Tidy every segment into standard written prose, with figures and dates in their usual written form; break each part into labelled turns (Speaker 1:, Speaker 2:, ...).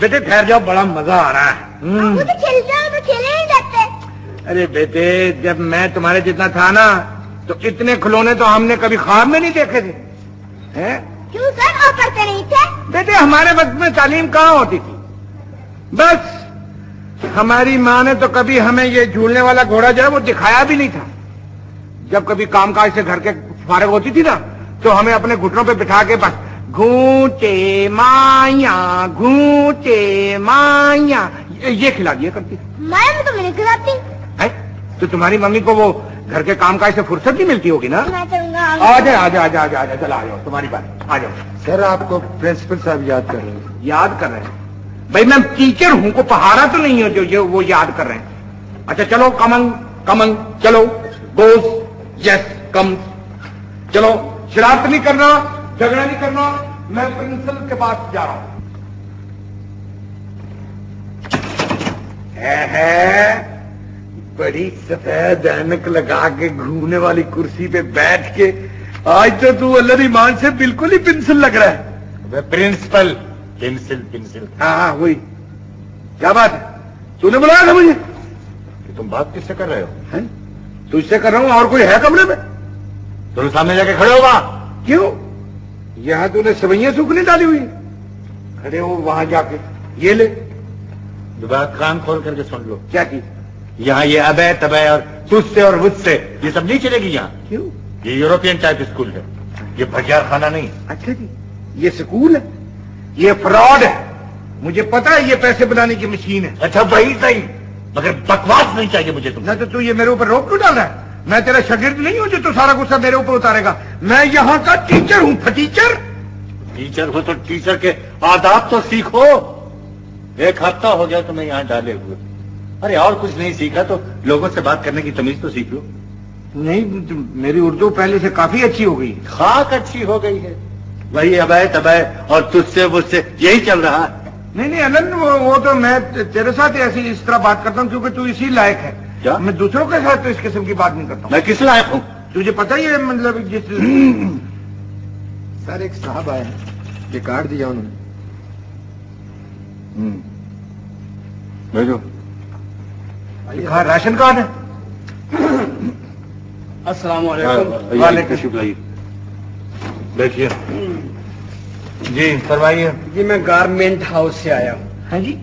Speaker 1: بیٹے ٹھہر جاؤ، بڑا مزہ آ رہا ہے۔
Speaker 2: وہ تو کھیلتے ہیں، تو کھیلے نہیں جاتے۔
Speaker 1: ارے بیٹے جب میں تمہارے جتنا تھا نا تو اتنے کھلونے تو ہم نے کبھی خواب میں نہیں دیکھے تھے۔
Speaker 2: کیوں سر، اور پڑھتے نہیں تھے؟
Speaker 1: بیٹے ہمارے وقت میں تعلیم کہاں ہوتی تھی، بس ہماری ماں نے تو کبھی ہمیں یہ جھولنے والا گھوڑا جو ہے وہ دکھایا بھی نہیں تھا۔ جب کبھی کام کاج سے گھر کے فارغ ہوتی تھی نا تو ہمیں اپنے گھٹنوں پہ بٹھا کے بس گھونٹے مائیاں گھونٹے مائیاں یہ کھلا دیا کرتی تھی۔
Speaker 2: میں تو نہیں کھلاتی۔
Speaker 1: تو تمہاری ممی کو وہ گھر کے کام کاج سے فرصت نہیں ملتی ہوگی نا؟
Speaker 2: میں چلوں گا۔
Speaker 1: آ جائے چلا آ جاؤ، تمہاری بات آ جاؤ۔
Speaker 3: سر آپ کو پرنسپل صاحب یاد کر رہے ہیں۔
Speaker 1: یاد کر رہے ہیں؟ بھائی میں ٹیچر ہوں، کو پہاڑا تو نہیں ہو جو وہ یاد کر رہے ہیں۔ اچھا چلو کمنگ چلو گوز یس کم، چلو شرارت نہیں کرنا، جھگڑا نہیں کرنا، میں پرنسپل کے پاس جا رہا ہوں۔ بڑی سفید اینک لگا کے گھومنے والی کرسی پہ بیٹھ کے آج تو اللہ ایمان سے بالکل ہی پنسل لگ رہا ہے۔
Speaker 3: پرنسپل پنسل
Speaker 1: ہاں وہی، کیا بات ہے؟ تو نے بلایا تھا مجھے؟
Speaker 3: تم بات کس سے کر رہے ہو؟
Speaker 1: تو اس سے کر رہا ہوں، اور کوئی ہے کمرے میں؟
Speaker 3: تم سامنے جا کے کھڑے ہو وہاں۔
Speaker 1: کیوں؟ یہاں تو نے سوئیاں سوکھنے ڈالی ہوئی، کھڑے ہو وہاں جا کے، یہ لے
Speaker 3: دوبارہ کان کھول کر کے سن لو۔
Speaker 1: کیا چیز؟
Speaker 3: یہاں یہ ابے تبے اور تجھ سے اور مجھ سے یہ سب نہیں چلے گی یہاں۔
Speaker 1: کیوں؟
Speaker 3: یہ یورپین ٹائپ اسکول ہے، یہ بھٹیار خانہ نہیں۔
Speaker 1: اچھا جی، یہ سکول ہے، یہ فراڈ ہے، مجھے پتا ہے یہ پیسے بنانے کی مشین ہے۔
Speaker 3: اچھا وہی صحیح، مگر بکواس نہیں چاہیے مجھے تم۔
Speaker 1: نہ تو یہ میرے اوپر روک کیوں ڈال رہا ہے؟ میں تیرا شاگرد نہیں ہوں جو تو سارا غصہ میرے اوپر اتارے گا۔ میں یہاں کا ٹیچر ہوں، ٹیچر
Speaker 3: ہو تو ٹیچر کے آداب تو سیکھو۔ ایک ہفتہ ہو گیا تمہیں یہاں ڈالے ہوئے، ارے اور کچھ نہیں سیکھا تو لوگوں سے بات کرنے کی تمیز تو سیکھ لو۔
Speaker 1: نہیں، میری اردو پہلے سے کافی اچھی ہو گئی۔
Speaker 3: خاک اچھی ہو گئی ہے، وہی ابے تبے اور تجھ سے مجھ سے یہی چل رہا ہے۔
Speaker 1: نہیں انن، وہ تو میں تیرے ساتھ ایسی اس طرح بات کرتا ہوں کیونکہ تو اسی لائق ہے۔
Speaker 3: کیا؟
Speaker 1: میں دوسروں کے ساتھ تو اس قسم کی بات نہیں کرتا ہوں۔
Speaker 3: میں کس لائق ہوں؟
Speaker 1: تجھے پتہ ہی ہے مطلب جس
Speaker 4: سر ایک صاحب آئے ہیں، یہ کارڈ دیا انہوں نے۔
Speaker 3: بھیجو۔
Speaker 1: کہا راشن کارڈ ہے؟
Speaker 5: السلام علیکم۔
Speaker 1: وعلیکم
Speaker 3: شکریہ۔ دیکھیے جی فرمائیے۔
Speaker 5: جی میں گارمنٹ ہاؤس سے آیا ہوں۔
Speaker 1: ہاں جی،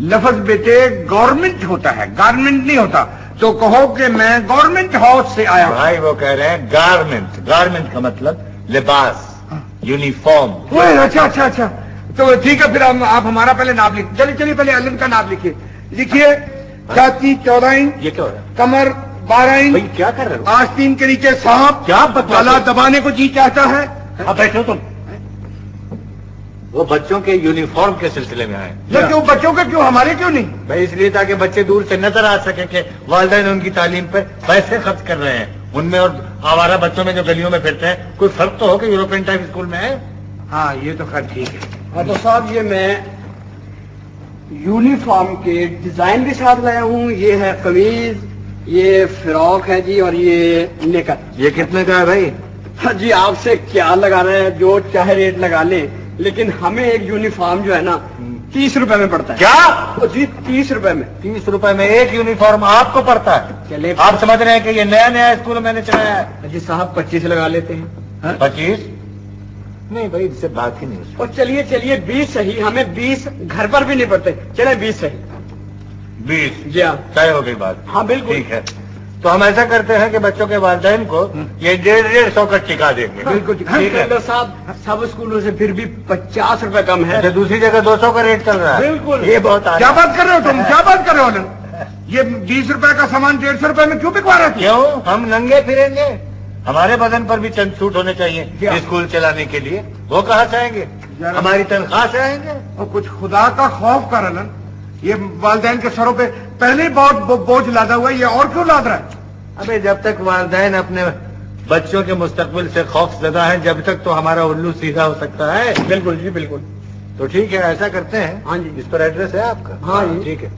Speaker 1: لفظ بیٹے گورنمنٹ ہوتا ہے، گارمنٹ نہیں ہوتا، تو کہو کہ میں گورنمنٹ ہاؤس سے آیا ہوں۔
Speaker 3: بھائی وہ کہہ رہے ہیں گارمنٹ کا مطلب لباس، یونیفارم۔
Speaker 1: اچھا تو ٹھیک ہے، پھر آپ ہمارا پہلے نام لکھ، چلیے پہلے علم کا نام لکھیے 37 14 انچ،
Speaker 3: یہ کیا ہو رہا ہے
Speaker 1: کمر 12 انچ،
Speaker 3: بھائی؟ کیا کر رہے ہو؟
Speaker 1: آستین کے نیچے سانپ،
Speaker 3: کیا بکواس ہے؟
Speaker 1: گلا دبانے کو جی چاہتا ہے۔
Speaker 3: اب بیٹھو تم۔ وہ بچوں کے یونیفارم کے سلسلے میں آئے۔
Speaker 1: کیوں بچوں کا، کیوں ہمارے کیوں نہیں؟
Speaker 3: بھائی اس لیے تاکہ بچے دور سے نظر آ سکے کہ والدین ان کی تعلیم پہ پیسے خرچ کر رہے ہیں، ان میں اور آوارہ بچوں میں جو گلیوں میں پھرتے ہیں کوئی فرق تو ہو کہ یورپین ٹائپ اسکول میں ہے۔
Speaker 1: ہاں یہ تو خیر ٹھیک ہے۔
Speaker 5: ہاں تو صاحب یہ میں یونیفارم کے ڈیزائن بھی ساتھ لایا ہوں۔ یہ ہے قمیض، یہ فراک ہے جی، اور یہ نیکر۔
Speaker 3: یہ کتنے کا ہے بھائی؟
Speaker 5: ہاں جی آپ سے کیا لگا رہے ہیں، جو چاہے ریٹ لگا لیں، لیکن ہمیں ایک یونیفارم جو ہے نا 30 روپے میں پڑتا ہے۔
Speaker 3: کیا؟
Speaker 5: جی 30 روپے میں۔
Speaker 3: 30 روپے میں ایک یونیفارم آپ کو پڑتا ہے؟
Speaker 5: چلے
Speaker 3: آپ سمجھ رہے ہیں کہ یہ نیا اسکول میں نے چلایا ہے؟
Speaker 5: جی صاحب 25 لگا لیتے ہیں۔
Speaker 3: 25 نہیں بھائی، اس سے بات ہی نہیں۔
Speaker 5: اور چلیے 20 صحیح، ہمیں 20 گھر پر بھی نہیں پڑتے، چلے 20 صحیح۔
Speaker 3: 20
Speaker 5: جی ہاں
Speaker 3: طے ہو گئی بات؟
Speaker 5: ہاں بالکل
Speaker 3: ٹھیک ہے، تو ہم ایسا کرتے ہیں کہ بچوں کے والدین کو یہ 150 کا ٹکا دیں گے۔
Speaker 1: بالکل
Speaker 3: ٹھیک ہے۔
Speaker 5: ڈاکٹر صاحب سب اسکولوں سے پھر بھی 50 روپے کم ہے۔
Speaker 3: اچھا دوسری جگہ 200 کا ریٹ چل رہا ہے؟
Speaker 5: بالکل۔
Speaker 3: یہ بہت
Speaker 1: کیا بات کر رہے ہو تم، کیا بات کر رہے ہو؟ یہ 20 روپے کا سامان 150 روپے میں کیوں بکوا رہا ہے؟
Speaker 3: کیوں؟ ہم ننگے پھریں گے؟ ہمارے بدن پر بھی چند سوٹ ہونے چاہیے اسکول چلانے کے لیے، وہ کہاں سے آئیں گے؟ ہماری تنخواہ سے آئیں گے؟
Speaker 1: اور کچھ خدا کا خوف کر رہا، یہ والدین کے سروں پہ پہلے ہی بہت بوجھ لادا ہوا ہے، یہ اور کیوں لاد رہا ہے؟
Speaker 3: ابھی جب تک والدین اپنے بچوں کے مستقبل سے خوف زدہ ہیں، جب تک تو ہمارا الو سیدھا ہو سکتا ہے۔
Speaker 5: بالکل جی بالکل۔
Speaker 3: تو ٹھیک ہے، ایسا کرتے ہیں۔
Speaker 5: ہاں جی۔
Speaker 3: اس پر ایڈریس ہے آپ کا؟
Speaker 5: ہاں جی۔
Speaker 3: ٹھیک ہے،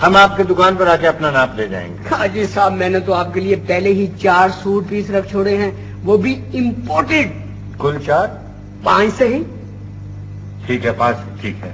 Speaker 3: ہم آپ کی دکان پر آ کے اپنا ناپ لے جائیں گے۔
Speaker 5: ہاں جی صاحب میں نے تو آپ کے لیے پہلے ہی 4 سوٹ پیس رکھ چھوڑے ہیں، وہ بھی امپورٹڈ،
Speaker 3: کل 4؟
Speaker 5: 5 صحیح۔
Speaker 3: ٹھیک ہے، 5 ٹھیک ہے۔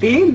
Speaker 5: 3?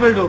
Speaker 3: will do.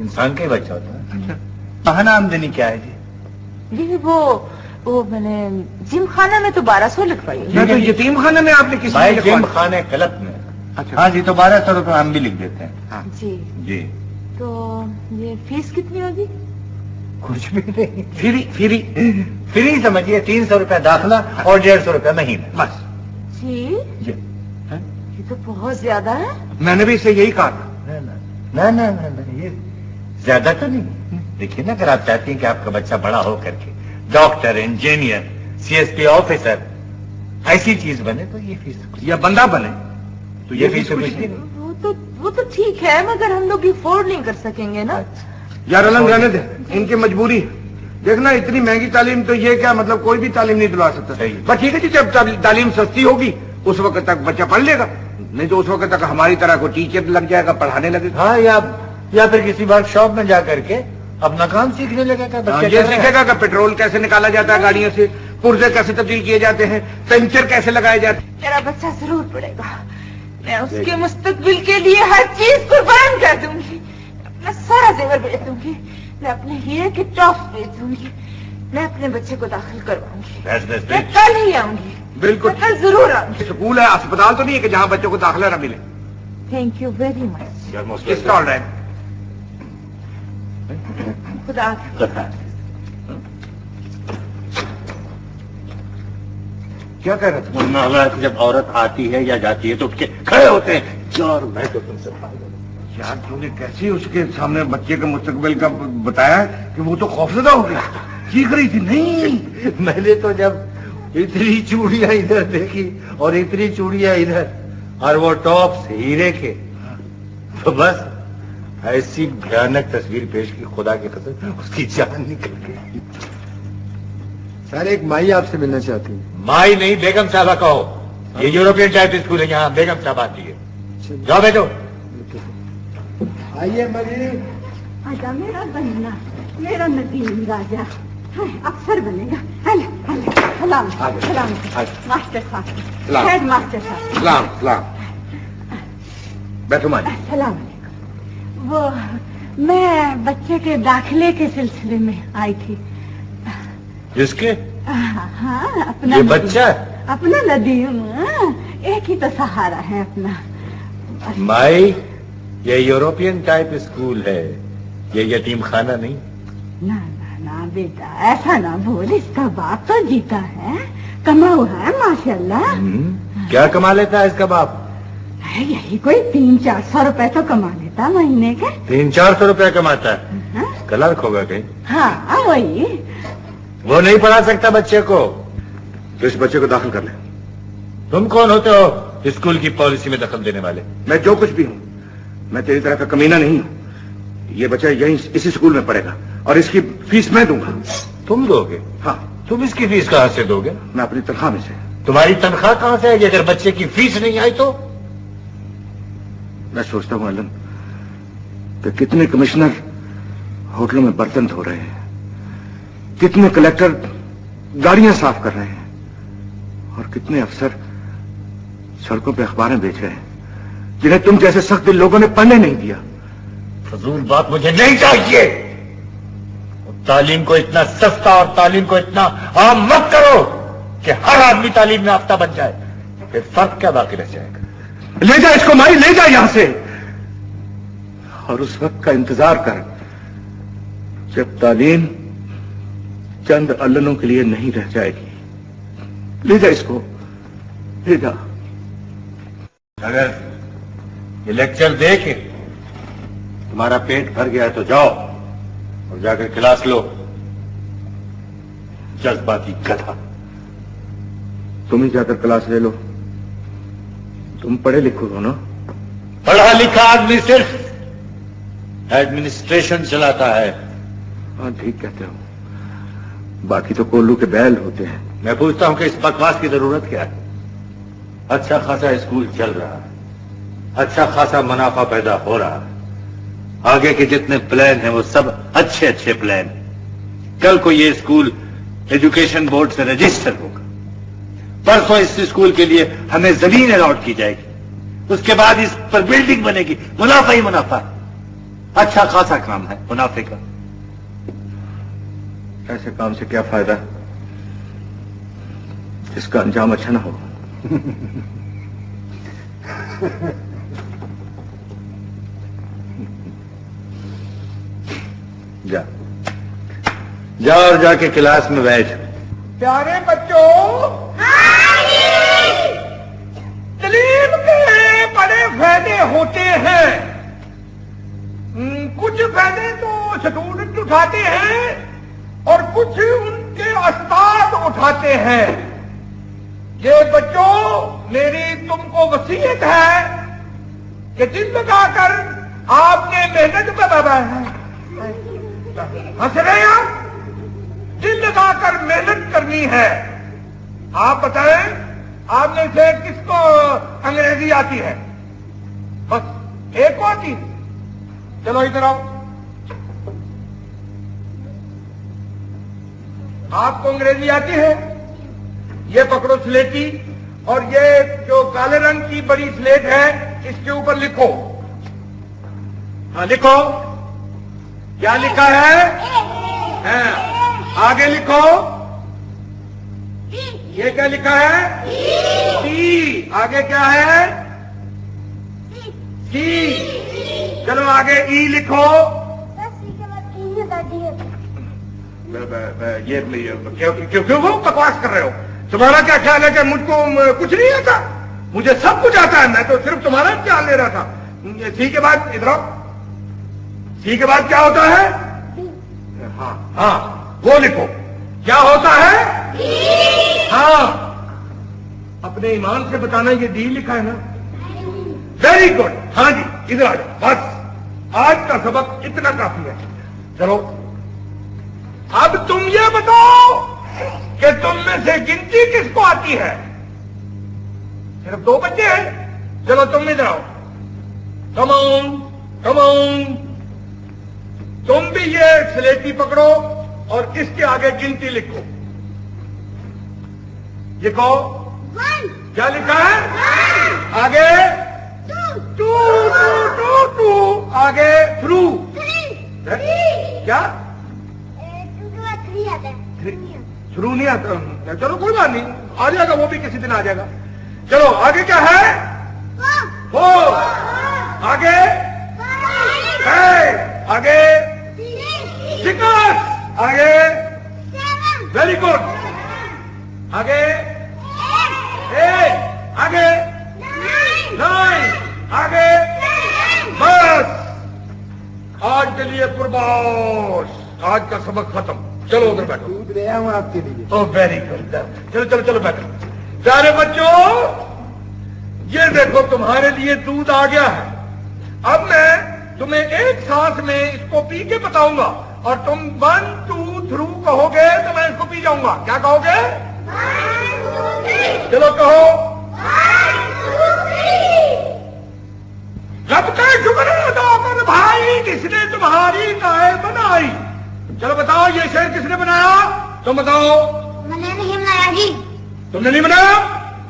Speaker 3: انسان کا ہی بچہ ہوتا ہے. ماہانہ آمدنی کیا ہے جی؟
Speaker 2: جی وہ میں نے جم خانہ میں تو 1200 لکھوائی ہے.
Speaker 1: میں تو یتیم خانے میں آپ نے کسی
Speaker 3: بھائی
Speaker 1: نے
Speaker 3: جم خانے کلب میں. ہاں جی، تو 1200 روپے ہم بھی لکھ دیتے ہیں.
Speaker 2: جی
Speaker 3: جی
Speaker 2: تو یہ فیس کتنی ہوگی؟
Speaker 3: کچھ بھی نہیں، فری سمجھیے. 300 روپے داخلہ اور 150 روپے مہینہ بس.
Speaker 2: جی
Speaker 3: جی
Speaker 2: یہ تو بہت زیادہ ہے.
Speaker 1: میں نے بھی اسے یہی کہا تھا.
Speaker 3: نہ یہ زیادہ تو نہیں. دیکھیے نا، اگر آپ چاہتی ہیں کہ آپ کا بچہ بڑا ہو کر کے ڈاکٹر، انجینئر، CSP آفیسر ایسی چیز بنے تو یہ فیس،
Speaker 1: یا بندہ بنے
Speaker 3: تو یہ فیس کچھ نہیں.
Speaker 2: وہ تو ٹھیک ہے، مگر ہم لوگ افورڈ نہیں کر سکیں گے نا.
Speaker 1: یار الگ رہنے دے، ان کی مجبوری ہے. دیکھنا اتنی مہنگی تعلیم تو یہ کیا مطلب کوئی بھی تعلیم نہیں دلوا سکتا.
Speaker 3: صحیح.
Speaker 1: بس ٹھیک ہے جی، جب تعلیم سستی ہوگی اس وقت تک بچہ پڑھ لے گا، نہیں تو اس وقت تک ہماری طرح کو ٹیچر لگ جائے گا، پڑھانے لگے گا.
Speaker 3: ہاں، یا پھر کسی ورک شاپ میں جا کر کے اپنا کام سیکھنے لگے گا.
Speaker 1: ہاں، یہ سیکھے گا کہ پیٹرول کیسے نکالا جاتا ہے گاڑیوں سے، پرزے کیسے تبدیل کیے جاتے ہیں، پنچر کیسے لگائے جاتے ہیں.
Speaker 2: میرا بچہ ضرور پڑے گا. میں اس کے مستقبل کے لیے ہر چیز قربان کر دوں گی. اپنا سارا زیور بیچ دوں گی. میں اپنے ہیرے کے ٹاپس بیچ دوں گی. میں اپنے بچے کو داخل کرواؤں گی. میں کل ہی آؤں گی.
Speaker 1: بالکل.
Speaker 2: میں کل ضرور آؤں گی.
Speaker 1: اسکول ہے، اسپتال تو نہیں ہے کہ جہاں بچوں کو داخلہ نہ ملے.
Speaker 2: تھینک یو ویری مچ.
Speaker 1: کس کا آرڈر ہے؟
Speaker 2: خدا حافظ.
Speaker 1: کیا کہہ رہا تھا؟
Speaker 3: جب عورت آتی ہے یا جاتی ہے تو اٹھ کے کھڑے ہوتے ہیں. یار میں تو تم سے
Speaker 1: یار تو نے کیسے اس کے سامنے بچے کے مستقبل کا بتایا کہ وہ تو خوفزدہ ہو گیا، چیخ رہی تھی. نہیں،
Speaker 3: میں نے تو جب اتنی چوڑیاں ادھر دیکھی اور اتنی چوڑیاں ادھر اور وہ ٹاپس ہیرے کے، تو بس ایسی بھیانک تصویر پیش کی، خدا کی قسم اس کی جان نکل گئی.
Speaker 4: سر ایک مائی آپ سے ملنا چاہتی ہوں.
Speaker 3: مائی نہیں، بیگم صاحبہ کہو. یہ یورپین ٹائپ اسکول ہے، یہاں بیگم صاحب آتی ہے. جاؤ بیٹھو.
Speaker 4: آئیے مجھے.
Speaker 6: آجا میرا بننا، میرا ندیم راجا افسر بنے گا. سلام سلام ماسٹر صاحب، ہیڈ ماسٹر صاحب.
Speaker 1: سلام سلام. بیٹھو مائی.
Speaker 6: السلام علیکم. وہ میں بچے کے داخلے کے سلسلے میں آئی تھی.
Speaker 3: جس کے
Speaker 6: ہاں اپنا
Speaker 3: یہ بچہ
Speaker 6: اپنا ندیم، ایک ہی تو سہارا ہے اپنا.
Speaker 3: مائی، یہ یورپین ٹائپ اسکول ہے، یہ یتیم خانہ نہیں.
Speaker 6: نہ بیٹا ایسا نہ بول، اس کا باپ تو جیتا ہے، کماؤ ہے ماشاءاللہ.
Speaker 3: کیا کما لیتا ہے اس کا باپ؟
Speaker 6: یہی کوئی 300-400 روپے تو کما لیتا مہینے کے.
Speaker 3: 300-400 روپے کماتا ہے. کلرک ہوگا کہیں.
Speaker 6: ہاں وہی.
Speaker 3: وہ نہیں پڑھا سکتا بچے کو.
Speaker 1: تو اس بچے کو داخل کر لیں.
Speaker 3: تم کون ہوتے ہو اسکول کی پالیسی میں دخل دینے والے؟
Speaker 1: میں جو کچھ بھی ہوں، میں تیری طرح کا کمینہ نہیں ہوں. یہ بچہ یہیں اسی اسکول میں پڑھے گا اور اس کی فیس میں دوں گا.
Speaker 3: تم دو گے؟
Speaker 1: ہاں.
Speaker 3: تم اس کی فیس کہاں سے دو گے؟
Speaker 1: میں اپنی تنخواہ میں سے.
Speaker 3: تمہاری تنخواہ کہاں سے آئے گی اگر بچے کی فیس نہیں آئی تو؟
Speaker 1: میں سوچتا ہوں علم کہ کتنے کمشنر ہوٹلوں میں برتن دھو رہے ہیں، کتنے کلیکٹر گاڑیاں صاف کر رہے ہیں، اور کتنے افسر سڑکوں پہ اخباریں بیچ رہے ہیں جنہیں تم جیسے سخت دل لوگوں نے پڑھنے نہیں دیا.
Speaker 3: فضول بات مجھے نہیں چاہیے. تعلیم کو اتنا سستا اور تعلیم کو اتنا عام مت کرو کہ ہر آدمی تعلیم میں یافتہ بن جائے. پھر فرق کیا باقی رہ جائے گا؟
Speaker 1: لے جا اس کو مائی، لے جا یہاں سے، اور اس وقت کا انتظار کر جب تعلیم چند علنوں کے لیے نہیں رہ جائے گی. لے جا اس کو، لے جا.
Speaker 3: اگر یہ لیکچر دے کے تمہارا پیٹ بھر گیا تو جاؤ اور جا کر کلاس لو. جذباتی گدھا.
Speaker 1: تم ہی جا کر کلاس لے لو، تم پڑھے لکھو ہو نا.
Speaker 3: پڑھا لکھا آدمی صرف ایڈمنسٹریشن چلاتا ہے.
Speaker 1: ہاں ٹھیک کہتے ہو، باقی تو کولو کے بیل ہوتے ہیں.
Speaker 3: میں پوچھتا ہوں کہ اس بکواس کی ضرورت کیا ہے؟ اچھا خاصا اسکول چل رہا ہے، اچھا خاصا منافع پیدا ہو رہا ہے، آگے کے جتنے پلان ہیں وہ سب اچھے اچھے پلان. کل کو یہ اسکول ایجوکیشن بورڈ سے رجسٹر ہوگا، پرسوں اس اسکول کے لیے ہمیں زمین الاٹ کی جائے گی، اس کے بعد اس پر بلڈنگ بنے گی، منافع ہی منافع. اچھا خاصا کام ہے منافع کا. ایسے کام سے کیا فائدہ جس کا انجام اچھا نہ ہو. جا جا اور جا کے کلاس میں بیٹھ.
Speaker 1: پیارے بچوں، تعلیم کے بڑے فائدے ہوتے ہیں. کچھ فائدے تو اسٹوڈنٹ اٹھاتے ہیں اور کچھ ان کے استاد اٹھاتے ہیں. یہ بچوں، میری تم کو وصیت ہے کہ دل لگا کر آپ نے محنت کرنا ہے. ہنس رہے ہیں آپ؟ دل لگا کر محنت کرنی ہے. آپ بتائیں، آپ نے سے کس کو انگریزی آتی ہے؟ بس ایک کو آتی ہے. چلو ادھر آؤ. آپ کو انگریزی آتی ہے؟ یہ پکڑو سلیٹی، اور یہ جو کالے رنگ کی بڑی سلیٹ ہے اس کے اوپر لکھو. ہاں لکھو. کیا لکھا ہے؟ آگے لکھو. یہ کیا لکھا ہے؟ سی. آگے کیا ہے؟ سی. چلو آگے ای لکھو. یہ کیوں وہ بکواس کر رہے ہو؟ تمہارا کیا خیال ہے کہ مجھ کو کچھ نہیں آتا؟ مجھے سب کچھ آتا ہے. میں تو صرف تمہارا خیال لے رہا تھا. سی کے بعد ادھر آؤ. سی کے بعد کیا ہوتا ہے؟ ہاں ہاں وہ لکھو. کیا ہوتا ہے؟ ہاں. اپنے ایمان سے بتانا یہ ڈی لکھا ہے نا؟ Very good. ہاں جی ادھر آ جاؤ. بس آج کا سبق اتنا کافی ہے. چلو اب تم یہ بتاؤ کہ تم میں سے گنتی کس کو آتی ہے؟ صرف 2 بچے ہیں. چلو تم ادھر آؤ. کم آن کم آن. تم بھی یہ سلیٹی پکڑو اور اس کے آگے گنتی لکھو. لکھو. کیا لکھا ہے؟ آگے 2 آگے تھرو. کیا تھرو نہیں آتا؟ چلو کوئی بات نہیں، آ جائے گا وہ بھی کسی دن آ جائے گا. چلو آگے کیا ہے؟ ہو. آگے آگے 6. آگے ویری گڈ. آگے 8. آگے 9. آگے بس آج کے لیے قربان. آج کا سبق ختم. چلو ادھر بیٹھو.
Speaker 4: دودھ لے آؤں آپ کے لیے.
Speaker 1: او ویری گڈ. چلو چلو چلو بیٹھو. پیارے بچوں، یہ دیکھو تمہارے لیے دودھ آ گیا ہے. اب میں تمہیں ایک سانس میں اس کو پی کے بتاؤں گا اور تم 1 2 3 کہو گے تو میں اس کو پی جاؤں گا. کیا کہو گے؟ چلو کہو. رب کا شکر ادا کر بھائی جس نے تمہاری گائے بنائی. چلو بتاؤ یہ شعر کس نے بنایا؟ تم بتاؤ.
Speaker 6: میں نے نہیں بنایا جی.
Speaker 1: تم نے نہیں بنایا؟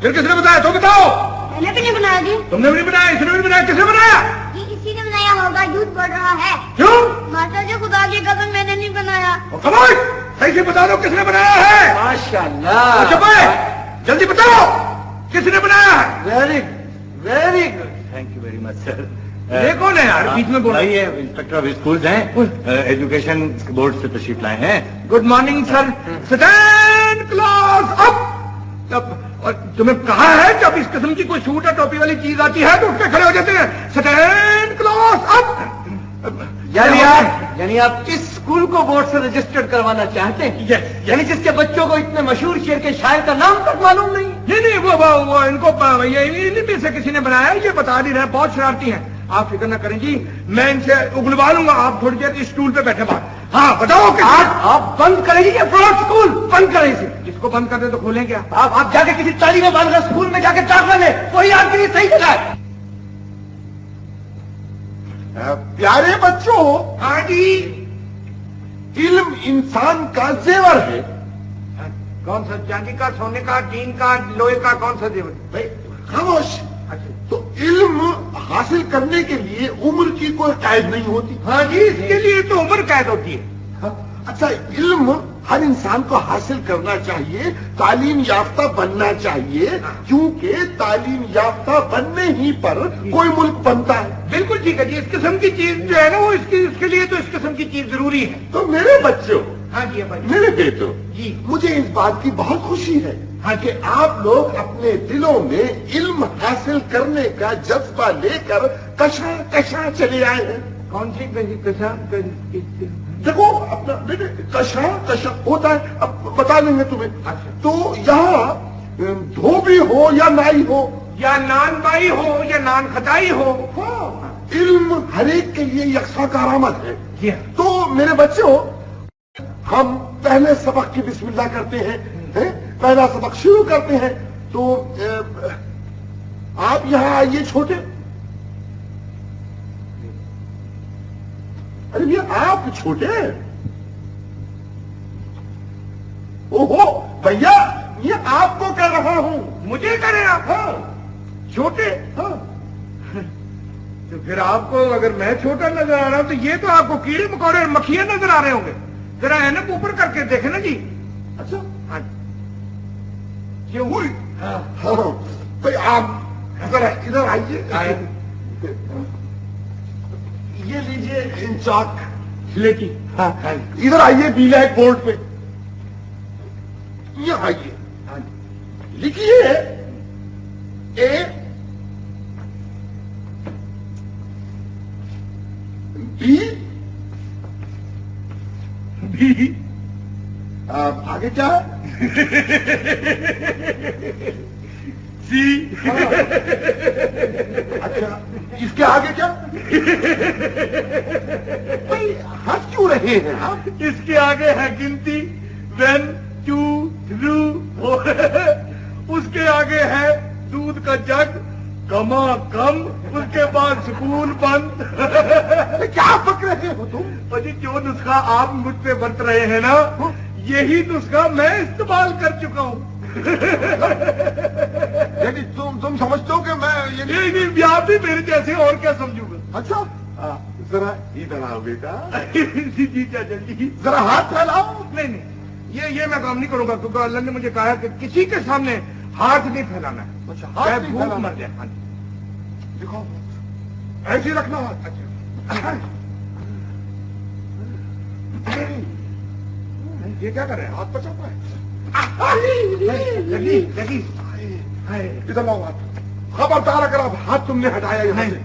Speaker 1: پھر کس نے بتایا؟ تم بتاؤ.
Speaker 6: میں نے بھی نہیں بنایا جی.
Speaker 1: تم نے بھی نہیں بنایا، اس نے بھی نہیں بنایا. کس نے بنایا؟
Speaker 6: جی اسی نے بنایا ہوگا. جھوٹ بول رہا ہے.
Speaker 1: کیوں؟
Speaker 6: ماتا جی خدا کی قسم میں نے نہیں بنایا.
Speaker 1: خبر صحیح سے بتا دو کس نے بنایا ہے.
Speaker 4: ماشاءاللہ.
Speaker 1: چپ ہے، جلدی بتاؤ کس نے بنایا ہے.
Speaker 4: Very good very good.
Speaker 3: Thank you very much sir.
Speaker 1: یہ کون ہے یار بیچ میں بول رہا ہے؟
Speaker 3: یہ انسپیکٹر آف اسکولز ہیں، ایجوکیشن بورڈ سے تشریف لائے ہیں.
Speaker 1: Good morning sir. Stand class up. اور تمہیں کہا ہے جب اس قسم کی کوئی سوٹ اور ٹوپی والی چیز آتی ہے تو اٹھ کے کھڑے ہو جاتے ہیں. اسٹینڈ کلاس اپ.
Speaker 5: یعنی آپ کس اسکول کو بورڈ سے رجسٹرڈ کروانا چاہتے ہیں؟ یعنی جس کے بچوں کو اتنے مشہور شعر کے شاعر کا نام تک معلوم نہیں؟
Speaker 1: نہیں وہ ان کو انہیں میں سے کسی نے بنایا ہے. یہ بتا نہیں رہے، بہت شرارتی ہیں. آپ فکر نہ کریں جی، میں ان سے اگلوا لوں گا. آپ تھوڑی دیر اس اسٹول پہ بیٹھے بات. ہاں بتاؤ کہ
Speaker 5: آپ بند کریں گے یہ پراٹ اسکول بند کریں اسے.
Speaker 1: جس کو بند کر دیں تو کھولیں کیا؟
Speaker 5: آپ جا کے کسی تعلیم بالغ اسکول میں جا کے داخلہ لیں، وہی آپ کے لیے صحیح جگہ ہے.
Speaker 7: پیارے بچوں،
Speaker 1: ہاں جی.
Speaker 7: علم انسان کا زیور ہے.
Speaker 1: کون سا؟ چاندی کا، سونے کا، ٹین کا، لوہے کا؟ کون سا زیور؟
Speaker 7: بھائی خاموش.
Speaker 1: اچھا
Speaker 7: تو علم حاصل کرنے کے لیے عمر کی کوئی قید نہیں ہوتی.
Speaker 1: ہاں جی، اس کے لیے تو عمر قید ہوتی ہے.
Speaker 7: اچھا، علم ہر انسان کو حاصل کرنا چاہیے، تعلیم یافتہ بننا چاہیے، کیونکہ تعلیم یافتہ بننے ہی پر کوئی ملک بنتا ہے.
Speaker 1: بالکل ٹھیک ہے جی. اس قسم کی چیز جو ہے نا وہ اس کے لیے تو اس قسم کی چیز ضروری ہے.
Speaker 7: تو میرے بچوں،
Speaker 1: ہاں جی بھائی،
Speaker 7: میرے بیٹوں،
Speaker 1: جی
Speaker 7: مجھے اس بات کی بہت خوشی ہے کہ آپ لوگ اپنے دلوں میں علم حاصل کرنے کا جذبہ لے کر کشاں کشاں چلے آئے ہیں.
Speaker 1: کون سی
Speaker 7: دیکھو اپنا بیٹے، کشاں کشاں ہوتا ہے، اب بتا دیں گے تمہیں. تو یہاں دھوبی ہو یا نائی ہو،
Speaker 1: یا نان بائی ہو یا نان خدائی ہو،
Speaker 7: علم ہر ایک کے لیے یکساں کارآمد ہے.
Speaker 1: جی
Speaker 7: تو میرے بچوں، ہم پہلے سبق کی بسم اللہ کرتے ہیں، پہلا سبق شروع کرتے ہیں. تو آپ یہاں آئیے چھوٹے. ارے بھیا آپ چھوٹے، اوہو بھیا یہ آپ کو کہہ رہا ہوں.
Speaker 1: مجھے کریں آپ؟
Speaker 7: ہاں
Speaker 1: چھوٹے؟
Speaker 7: ہاں.
Speaker 1: تو پھر آپ کو اگر میں چھوٹا نظر آ رہا ہوں تو یہ تو آپ کو کیڑے مکوڑے اور مکھیاں نظر آ رہے ہوں گے. ذرا اینک اوپر کر کے دیکھیں نا جی.
Speaker 7: اچھا
Speaker 1: ہاں کیوں؟ ہاں
Speaker 7: ہاں بھائی آپ ذرا ادھر آئیے. یہ لیجیے چاک
Speaker 1: سلیٹی.
Speaker 7: ہاں ادھر آئیے بلیک بورڈ پہ. یہ آئیے، لکھیے اے بی. آگے کیا ہے؟
Speaker 1: سی.
Speaker 7: اچھا اس کے آگے کیا؟ بھائی ہنس کیوں رہے ہیں آپ؟
Speaker 1: اس کے آگے ہے گنتی 1 2 3 اس کے آگے ہے دودھ کا جگ کما کم، اس کے بعد سکول بند.
Speaker 7: کیا پک رہے ہو تم؟
Speaker 1: جی جو نسخہ آپ مجھ پہ برت رہے ہیں نا، یہی نسخہ میں استعمال کر چکا ہوں.
Speaker 7: یعنی تم سمجھتے ہو کہ میں
Speaker 1: نہیں آپ بھی میرے جیسے اور کیا سمجھوں گا.
Speaker 7: اچھا ذرا ادھر آؤ بیٹا.
Speaker 1: جی چاچا جی.
Speaker 7: ذرا ہاتھ پھیلاؤ.
Speaker 1: نہیں یہ میں کام نہیں کروں گا، کیونکہ اللہ نے مجھے کہا ہے کہ کسی کے سامنے ہاتھ نہیں پھیلانا ہے.
Speaker 7: اچھا
Speaker 1: چاہے
Speaker 7: ہاتھ نہیں
Speaker 1: بھوک
Speaker 7: پھیلانا.
Speaker 1: مر جائے. ہاں جی.
Speaker 7: دکھاؤ ایسے ہی رکھنا ہاتھ.
Speaker 1: اچھا یہ کیا کر رہے ہیں؟
Speaker 7: ہاتھ پچاتا ہے.
Speaker 1: لگی
Speaker 7: ادھر لاؤ ہاتھ. خبردار اگر آپ ہاتھ تم نے ہٹایا یہاں سے.